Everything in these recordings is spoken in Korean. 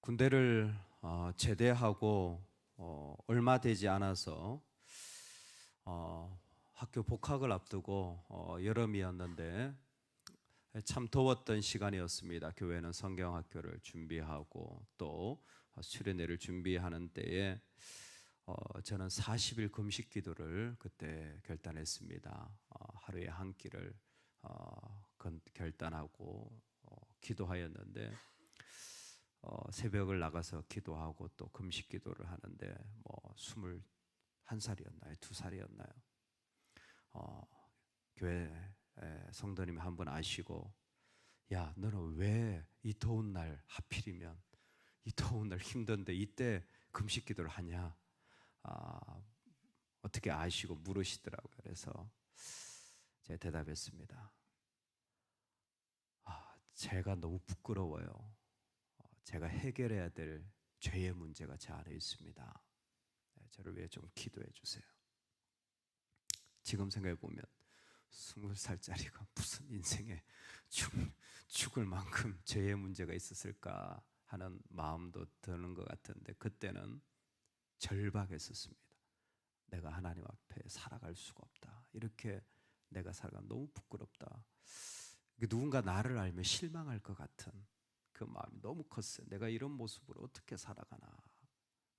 군대를 제대하고 얼마 되지 않아서 학교 복학을 앞두고 여름이었는데 참 더웠던 시간이었습니다. 교회는 성경학교를 준비하고 또 수련회를 준비하는 때에 저는 40일 금식 기도를 그때 결단했습니다. 하루에 한 끼를 결단하고 기도하였는데 새벽을 나가서 기도하고 또 금식 기도를 하는데 21살이었나요? 2살이었나요? 교회 성도님이 한 분 아시고, 야, 너는 왜 이 더운 날, 하필이면 이 더운 날 힘든데 이때 금식 기도를 하냐? 어떻게 아시고 물으시더라고요. 그래서 제가 대답했습니다. 제가 너무 부끄러워요. 제가 해결해야 될 죄의 문제가 제 안에 있습니다. 저를 위해 좀 기도해 주세요. 지금 생각해 보면 20살짜리가 무슨 인생에 죽을 만큼 죄의 문제가 있었을까 하는 마음도 드는 것 같은데, 그때는 절박했었습니다. 내가 하나님 앞에 살아갈 수가 없다. 이렇게 내가 살아가면 너무 부끄럽다. 누군가 나를 알면 실망할 것 같은 그 마음이 너무 컸어요. 내가 이런 모습으로 어떻게 살아가나.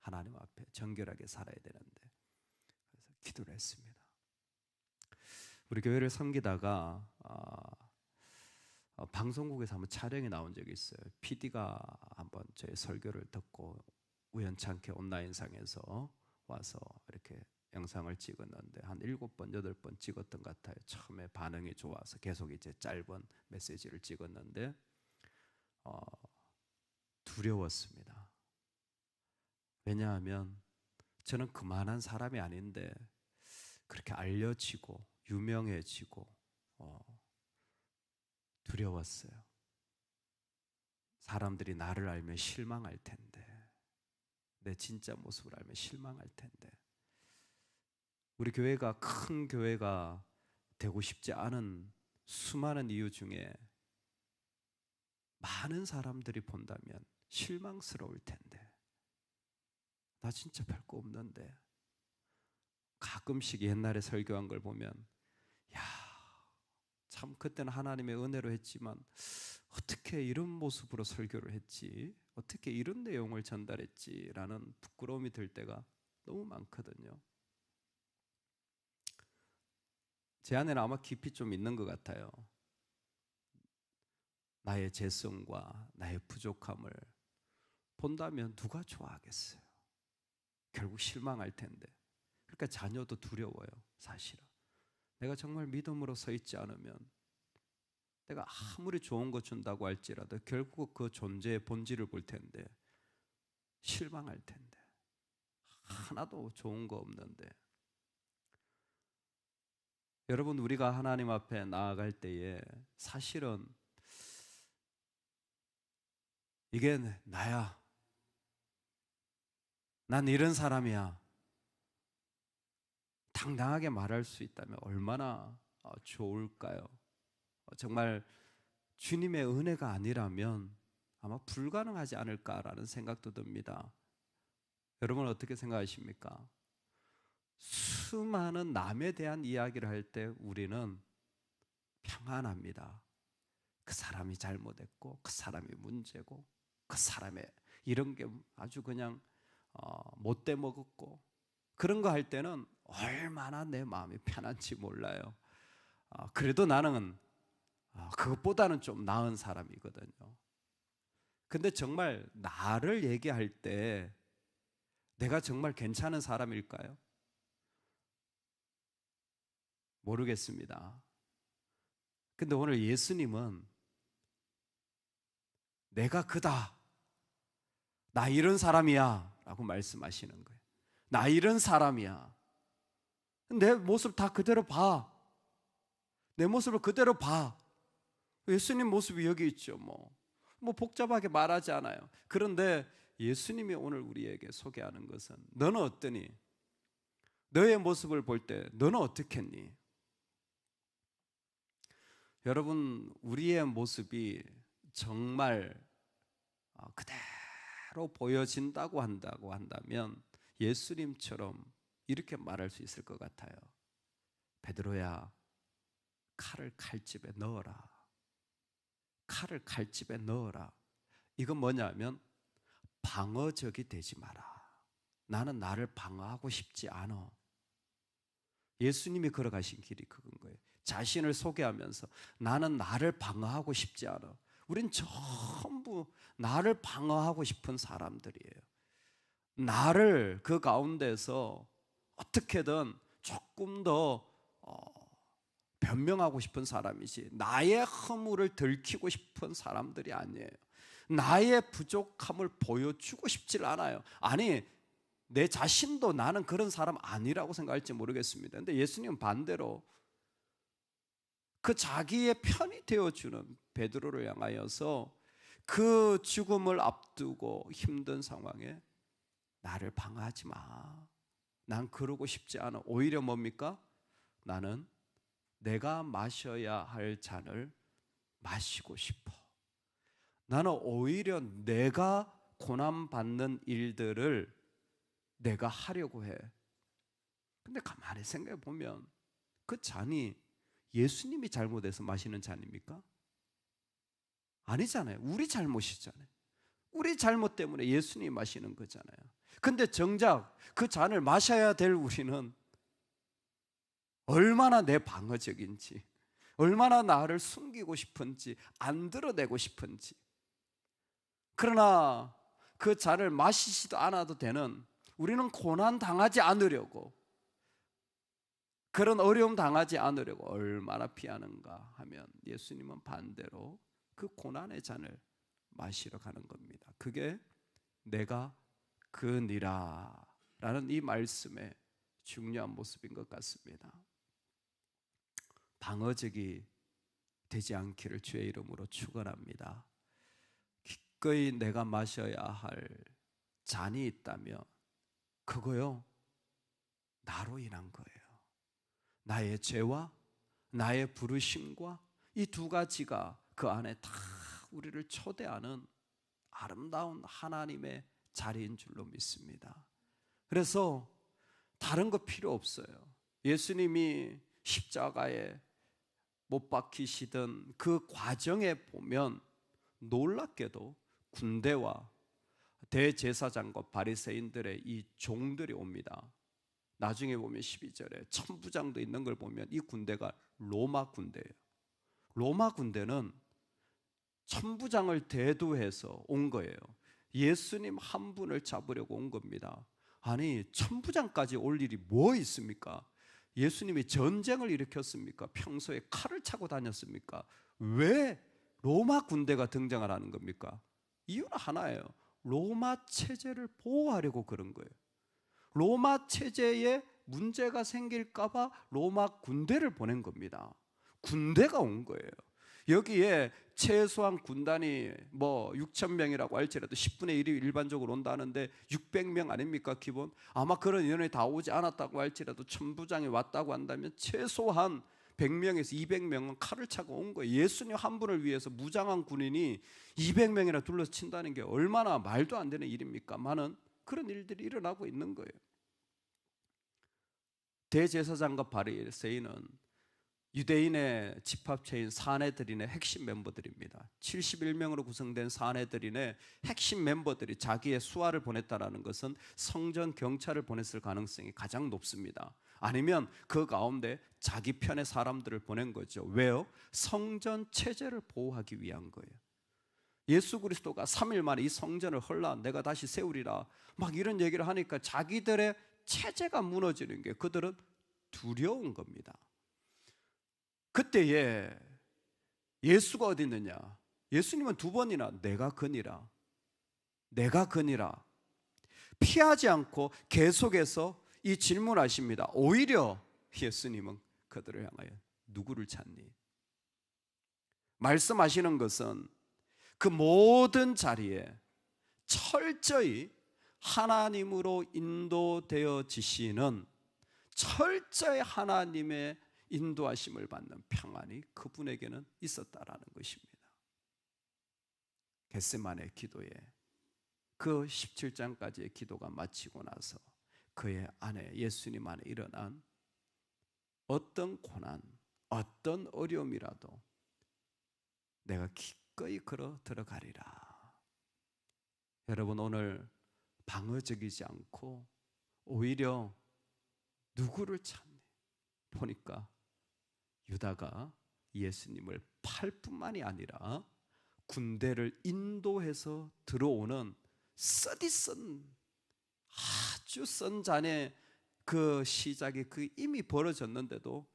하나님 앞에 정결하게 살아야 되는데. 그래서 기도를 했습니다. 우리 교회를 섬기다가 방송국에서 한번 촬영이 나온 적이 있어요. PD가 한번 저희 설교를 듣고 우연찮게 온라인상에서 와서 이렇게 영상을 찍었는데 한 7번, 8번 찍었던 것 같아요. 처음에 반응이 좋아서 계속 이제 짧은 메시지를 찍었는데 두려웠습니다. 왜냐하면 저는 그만한 사람이 아닌데 그렇게 알려지고 유명해지고 두려웠어요. 사람들이 나를 알면 실망할 텐데, 내 진짜 모습을 알면 실망할 텐데. 우리 교회가 큰 교회가 되고 싶지 않은 수많은 이유 중에 많은 사람들이 본다면 실망스러울 텐데, 나 진짜 별거 없는데. 가끔씩 옛날에 설교한 걸 보면, 야, 참 그때는 하나님의 은혜로 했지만 어떻게 이런 모습으로 설교를 했지? 어떻게 이런 내용을 전달했지? 라는 부끄러움이 들 때가 너무 많거든요. 제 안에는 아마 깊이 좀 있는 것 같아요. 나의 죄성과 나의 부족함을 본다면 누가 좋아하겠어요? 결국 실망할 텐데. 그러니까 자녀도 두려워요, 사실은. 내가 정말 믿음으로 서 있지 않으면 내가 아무리 좋은 거 준다고 할지라도 결국 그 존재의 본질을 볼 텐데 실망할 텐데, 하나도 좋은 거 없는데. 여러분, 우리가 하나님 앞에 나아갈 때에 사실은 이게 나야, 난 이런 사람이야, 당당하게 말할 수 있다면 얼마나 좋을까요? 정말 주님의 은혜가 아니라면 아마 불가능하지 않을까라는 생각도 듭니다. 여러분 어떻게 생각하십니까? 수많은 남에 대한 이야기를 할 때 우리는 평안합니다. 그 사람이 잘못했고, 그 사람이 문제고, 그 사람의 이런 게 아주 그냥 못돼 먹었고, 그런 거 할 때는 얼마나 내 마음이 편한지 몰라요. 그래도 나는 그것보다는 좀 나은 사람이거든요. 근데 정말 나를 얘기할 때 내가 정말 괜찮은 사람일까요? 모르겠습니다. 근데 오늘 예수님은 내가 그다, 나 이런 사람이야 라고 말씀하시는 거예요. 나 이런 사람이야. 내 모습 다 그대로 봐. 내 모습을 그대로 봐. 예수님 모습이 여기 있죠. 뭐 복잡하게 말하지 않아요. 그런데 예수님이 오늘 우리에게 소개하는 것은, 너는 어떠니? 너의 모습을 볼 때 너는 어떻겠니? 여러분, 우리의 모습이 정말 그대로 그대로 보여진다고 한다면 예수님처럼 이렇게 말할 수 있을 것 같아요. 베드로야, 칼을 칼집에 넣어라. 칼을 칼집에 넣어라. 이건 뭐냐면 방어적이 되지 마라. 나는 나를 방어하고 싶지 않아. 예수님이 걸어가신 길이 그건 거예요. 자신을 소개하면서 나는 나를 방어하고 싶지 않아. 우린 전부 나를 방어하고 싶은 사람들이에요. 나를 그 가운데서 어떻게든 조금 더 변명하고 싶은 사람이지, 나의 허물을 들키고 싶은 사람들이 아니에요. 나의 부족함을 보여주고 싶질 않아요. 아니, 내 자신도 나는 그런 사람 아니라고 생각할지 모르겠습니다. 근데 예수님은 반대로 그 자기의 편이 되어주는 베드로를 향하여서 그 죽음을 앞두고 힘든 상황에 나를 방어하지 마. 난 그러고 싶지 않아. 오히려 뭡니까? 나는 내가 마셔야 할 잔을 마시고 싶어. 나는 오히려 내가 고난받는 일들을 내가 하려고 해. 근데 가만히 생각해 보면 그 잔이 예수님이 잘못해서 마시는 잔입니까? 아니잖아요. 우리 잘못이잖아요. 우리 잘못 때문에 예수님이 마시는 거잖아요. 근데 정작 그 잔을 마셔야 될 우리는 얼마나 내 방어적인지, 얼마나 나를 숨기고 싶은지, 안 드러내고 싶은지. 그러나 그 잔을 마시지도 않아도 되는, 우리는 고난 당하지 않으려고, 그런 어려움 당하지 않으려고 얼마나 피하는가 하면 예수님은 반대로 그 고난의 잔을 마시러 가는 겁니다. 그게 내가 그니라 라는 이 말씀의 중요한 모습인 것 같습니다. 방어적이 되지 않기를 주의 이름으로 축원합니다. 기꺼이 내가 마셔야 할 잔이 있다면 그거요, 나로 인한 거예요. 나의 죄와 나의 부르심과 이 두 가지가 그 안에 다 우리를 초대하는 아름다운 하나님의 자리인 줄로 믿습니다. 그래서 다른 거 필요 없어요. 예수님이 십자가에 못 박히시던 그 과정에 보면 놀랍게도 군대와 대제사장과 바리새인들의 이 종들이 옵니다. 나중에 보면 12절에 천부장도 있는 걸 보면 이 군대가 로마 군대예요. 로마 군대는 천부장을 대두해서 온 거예요. 예수님 한 분을 잡으려고 온 겁니다. 아니, 천부장까지 올 일이 뭐 있습니까? 예수님이 전쟁을 일으켰습니까? 평소에 칼을 차고 다녔습니까? 왜 로마 군대가 등장을 하는 겁니까? 이유는 하나예요. 로마 체제를 보호하려고 그런 거예요. 로마 체제에 문제가 생길까 봐 로마 군대를 보낸 겁니다. 군대가 온 거예요. 여기에 최소한 군단이 뭐 6,000명이라고 할지라도 10분의 1이 일반적으로 온다는데 600명 아닙니까 기본? 아마 그런 인원이 다 오지 않았다고 할지라도 천부장이 왔다고 한다면 최소한 100명에서 200명은 칼을 차고 온 거예요. 예수님 한 분을 위해서 무장한 군인이 200명이나 둘러서 친다는 게 얼마나 말도 안 되는 일입니까? 많은 그런 일들이 일어나고 있는 거예요. 대제사장과 바리새인은 유대인의 집합체인 사내들인의 핵심 멤버들입니다. 71명으로 구성된 사내들인의 핵심 멤버들이 자기의 수하를 보냈다는 것은 성전 경찰을 보냈을 가능성이 가장 높습니다. 아니면 그 가운데 자기 편의 사람들을 보낸 거죠. 왜요? 성전 체제를 보호하기 위한 거예요. 예수 그리스도가 3일 만에 이 성전을 헐라 내가 다시 세우리라 막 이런 얘기를 하니까 자기들의 체제가 무너지는 게 그들은 두려운 겁니다. 그때에 예수가 어디 있느냐? 예수님은 두 번이나 내가 그니라, 내가 그니라 피하지 않고 계속해서 이 질문하십니다. 오히려 예수님은 그들을 향하여 누구를 찾니? 말씀하시는 것은 그 모든 자리에 철저히 하나님으로 인도되어지시는, 철저히 하나님의 인도하심을 받는 평안이 그 17장까지의 기도가 마치고 나서 그의 안에, 예수님 안에 일어난 어떤 고난, 어떤 어려움이라도 내가 기꺼이 걸어 들어가리라. 여러분, 오늘 방어적이지 않고 오히려 누구를 찾니? 보니까 유다가 예수님을 팔 뿐만이 아니라 군대를 인도해서 들어오는 서디슨, 아주 썬 잔의 그 시작이 그 이미 벌어졌는데도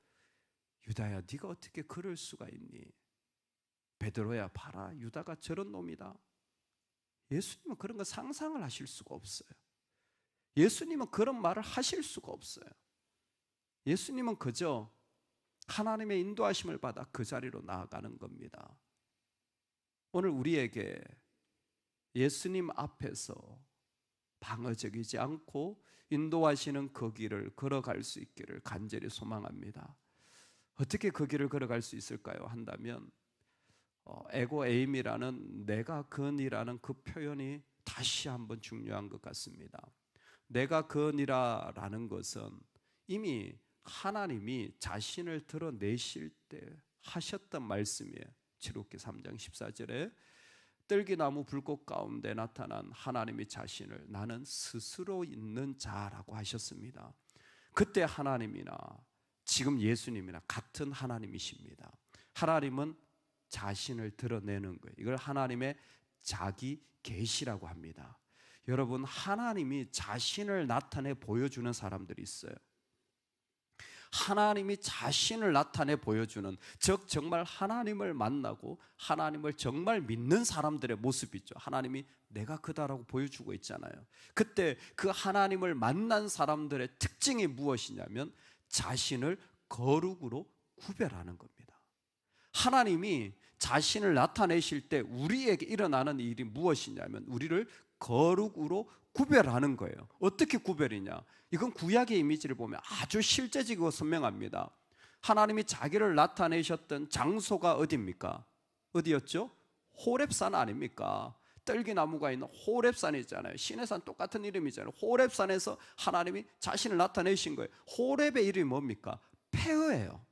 유다야, 네가 어떻게 그럴 수가 있니? 베드로야, 봐라, 유다가 저런 놈이다. 예수님은 그런 거 상상을 하실 수가 없어요. 예수님은 그런 말을 하실 수가 없어요. 예수님은 그저 하나님의 인도하심을 받아 그 자리로 나아가는 겁니다. 오늘 우리에게 예수님 앞에서 방어적이지 않고 인도하시는 그 길을 걸어갈 수 있기를 간절히 소망합니다. 어떻게 그 길을 걸어갈 수 있을까요? 한다면 에고 에임이라는 내가 근이라는 그 표현이 다시 한번 중요한 것 같습니다. 내가 근이라는 것은 이미 하나님이 자신을 드러내실 때 하셨던 말씀이에요. 출애굽기 3장 14절에 떨기나무 불꽃 가운데 나타난 하나님의 자신을 나는 스스로 있는 자라고 하셨습니다. 그때 하나님이나 지금 예수님이나 같은 하나님이십니다. 하나님은 자신을 드러내는 거예요. 이걸 하나님의 자기 계시라고 합니다. 여러분, 하나님이 자신을 나타내 보여주는 사람들이 있어요. 하나님이 자신을 나타내 보여주는, 즉 정말 하나님을 만나고 하나님을 정말 믿는 사람들의 모습이죠. 하나님이 내가 그다라고 보여주고 있잖아요. 그때 그 하나님을 만난 사람들의 특징이 무엇이냐면 자신을 거룩으로 구별하는 겁니다. 하나님이 자신을 나타내실 때 우리에게 일어나는 일이 무엇이냐면 우리를 거룩으로 구별하는 거예요. 어떻게 구별이냐? 이건 구약의 이미지를 보면 아주 실제적이고 선명합니다. 하나님이 자기를 나타내셨던 장소가 어디입니까? 어디였죠? 호렙산 아닙니까? 떨기나무가 있는 호렙산이 있잖아요. 시내산 똑같은 이름이잖아요. 호렙산에서 하나님이 자신을 나타내신 거예요. 호렙의 이름이 뭡니까? 폐허예요.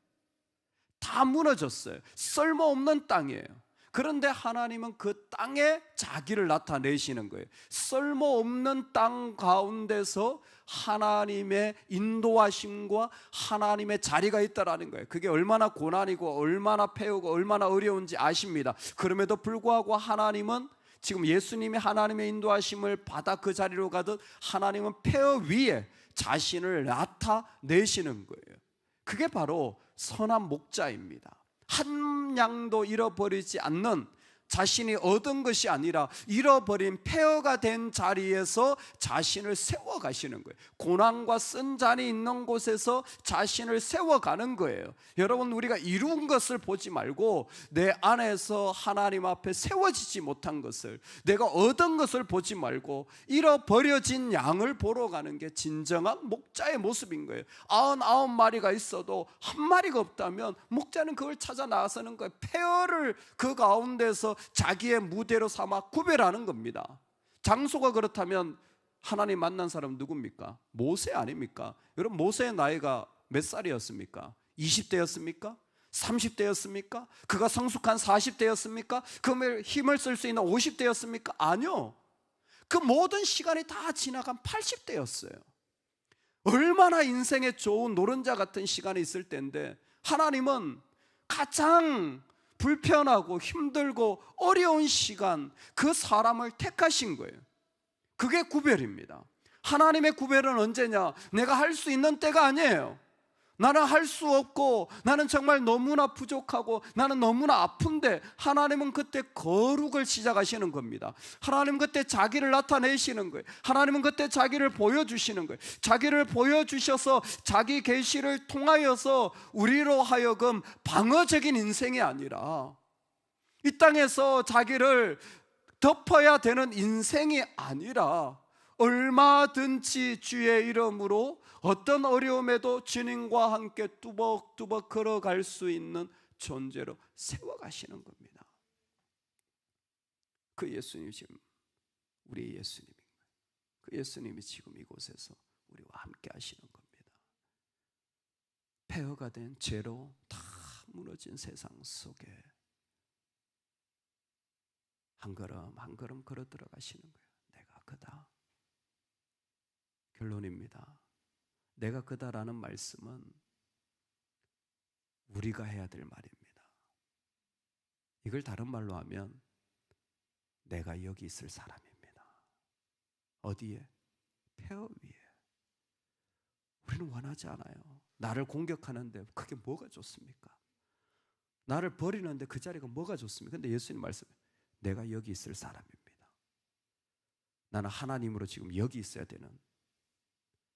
다 무너졌어요. 쓸모없는 땅이에요. 그런데 하나님은 그 땅에 자기를 나타내시는 거예요. 쓸모없는 땅 가운데서 하나님의 인도하심과 하나님의 자리가 있다라는 거예요. 그게 얼마나 고난이고 얼마나 폐허고 얼마나 어려운지 아십니다. 그럼에도 불구하고 하나님은 지금 예수님이 하나님의 인도하심을 받아 그 자리로 가듯 하나님은 폐허 위에 자신을 나타내시는 거예요. 그게 바로 선한 목자입니다. 한 양도 잃어버리지 않는, 자신이 얻은 것이 아니라 잃어버린 폐허가 된 자리에서 자신을 세워가시는 거예요. 고난과 쓴 잔이 있는 곳에서 자신을 세워가는 거예요. 여러분, 우리가 이룬 것을 보지 말고 내 안에서 하나님 앞에 세워지지 못한 것을, 내가 얻은 것을 보지 말고 잃어버려진 양을 보러 가는 게 진정한 목자의 모습인 거예요. 99마리가 있어도 한 마리가 없다면 목자는 그걸 찾아 나서는 거예요. 폐허를 그 가운데서 자기의 무대로 삼아 구별하는 겁니다. 장소가 그렇다면 하나님 만난 사람 누굽니까? 모세 아닙니까? 여러분, 모세의 나이가 몇 살이었습니까? 20대였습니까? 30대였습니까? 그가 성숙한 40대였습니까? 그 힘을 쓸 수 있는 50대였습니까? 아니요. 그 모든 시간이 다 지나간 80대였어요. 얼마나 인생에 좋은 노른자 같은 시간이 있을 때인데 하나님은 가장 불편하고 힘들고 어려운 시간, 그 사람을 택하신 거예요. 그게 구별입니다. 하나님의 구별은 언제냐? 내가 할 수 있는 때가 아니에요. 나는 할 수 없고 나는 정말 너무나 부족하고 나는 너무나 아픈데 하나님은 그때 거룩을 시작하시는 겁니다. 하나님은 그때 자기를 나타내시는 거예요. 하나님은 그때 자기를 보여주시는 거예요. 자기를 보여주셔서 자기 계시를 통하여서 우리로 하여금 방어적인 인생이 아니라 이 땅에서 자기를 덮어야 되는 인생이 아니라 얼마든지 주의 이름으로 어떤 어려움에도 주님과 함께 뚜벅뚜벅 걸어갈 수 있는 존재로 세워가시는 겁니다. 그 예수님 지금 우리 예수님인 거예요. 그 예수님이 지금 이곳에서 우리와 함께 하시는 겁니다. 폐허가 된 죄로 다 무너진 세상 속에 한 걸음 한 걸음 걸어 들어가시는 거예요. 내가 그다. 결론입니다. 내가 그다라는 말씀은 우리가 해야 될 말입니다. 이걸 다른 말로 하면 내가 여기 있을 사람입니다. 어디에? 폐허 위에. 우리는 원하지 않아요. 나를 공격하는데 그게 뭐가 좋습니까? 나를 버리는데 그 자리가 뭐가 좋습니까? 근데 예수님 말씀에 내가 여기 있을 사람입니다. 나는 하나님으로 지금 여기 있어야 되는,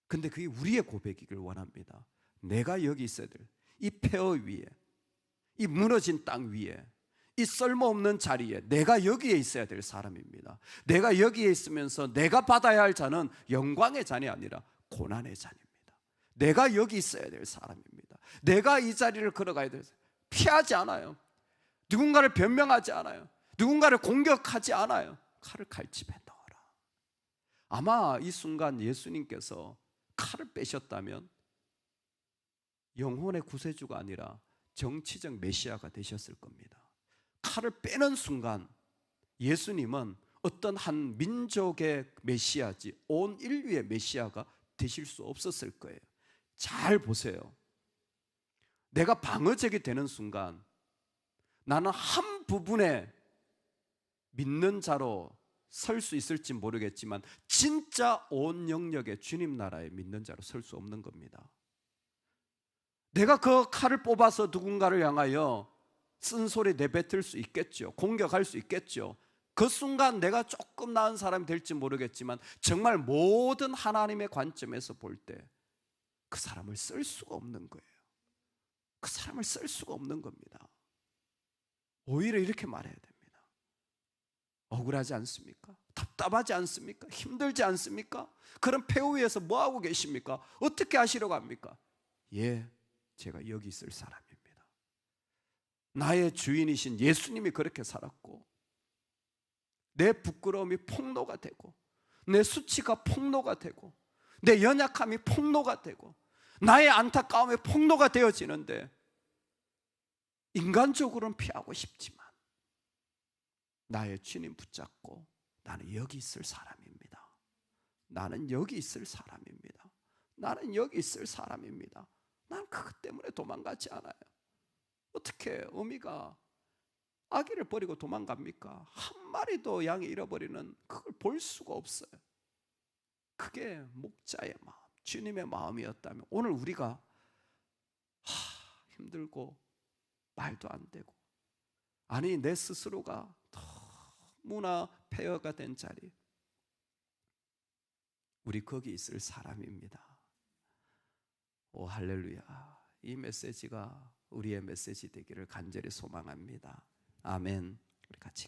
근데 그게 우리의 고백이길 원합니다. 내가 여기 있어야 될 이 폐허 위에, 이 무너진 땅 위에, 이 쓸모없는 자리에 내가 여기에 있어야 될 사람입니다. 내가 여기에 있으면서 내가 받아야 할 자는 영광의 잔이 아니라 고난의 잔입니다. 내가 여기 있어야 될 사람입니다. 내가 이 자리를 걸어가야 될 사람. 피하지 않아요. 누군가를 변명하지 않아요. 누군가를 공격하지 않아요. 칼을 칼집에 넣어라. 아마 이 순간 예수님께서 칼을 빼셨다면 영혼의 구세주가 아니라 정치적 메시아가 되셨을 겁니다. 칼을 빼는 순간 예수님은 어떤 한 민족의 메시아지 온 인류의 메시아가 되실 수 없었을 거예요. 잘 보세요. 내가 방어적이 되는 순간 나는 한 부분에 믿는 자로 설 수 있을지 모르겠지만 진짜 온 영역의 주님 나라에 믿는 자로 설 수 없는 겁니다. 내가 그 칼을 뽑아서 누군가를 향하여 쓴소리 내뱉을 수 있겠죠. 공격할 수 있겠죠. 그 순간 내가 조금 나은 사람이 될지 모르겠지만 정말 모든 하나님의 관점에서 볼 때 그 사람을 쓸 수가 없는 거예요. 그 사람을 쓸 수가 없는 겁니다. 오히려 이렇게 말해야 됩니다. 억울하지 않습니까? 답답하지 않습니까? 힘들지 않습니까? 그런 폐허 위에서 뭐하고 계십니까? 어떻게 하시려고 합니까? 예, 제가 여기 있을 사람입니다. 나의 주인이신 예수님이 그렇게 살았고 내 부끄러움이 폭로가 되고 내 수치가 폭로가 되고 내 연약함이 폭로가 되고 나의 안타까움이 폭로가 되어지는데 인간적으로는 피하고 싶지만 나의 주님 붙잡고 나는 여기 있을 사람입니다. 나는 여기 있을 사람입니다. 나는 여기 있을 사람입니다. 난 그것 때문에 도망가지 않아요. 어떻게 어미가 아기를 버리고 도망갑니까? 한 마리도 양이 잃어버리는 그걸 볼 수가 없어요. 그게 목자의 마음, 주님의 마음이었다면 오늘 우리가 힘들고 말도 안 되고 아니 내 스스로가 너무나 폐허가 된 자리, 우리 거기 있을 사람입니다. 오 할렐루야. 이 메시지가 우리의 메시지 되기를 간절히 소망합니다. 아멘. 우리 같이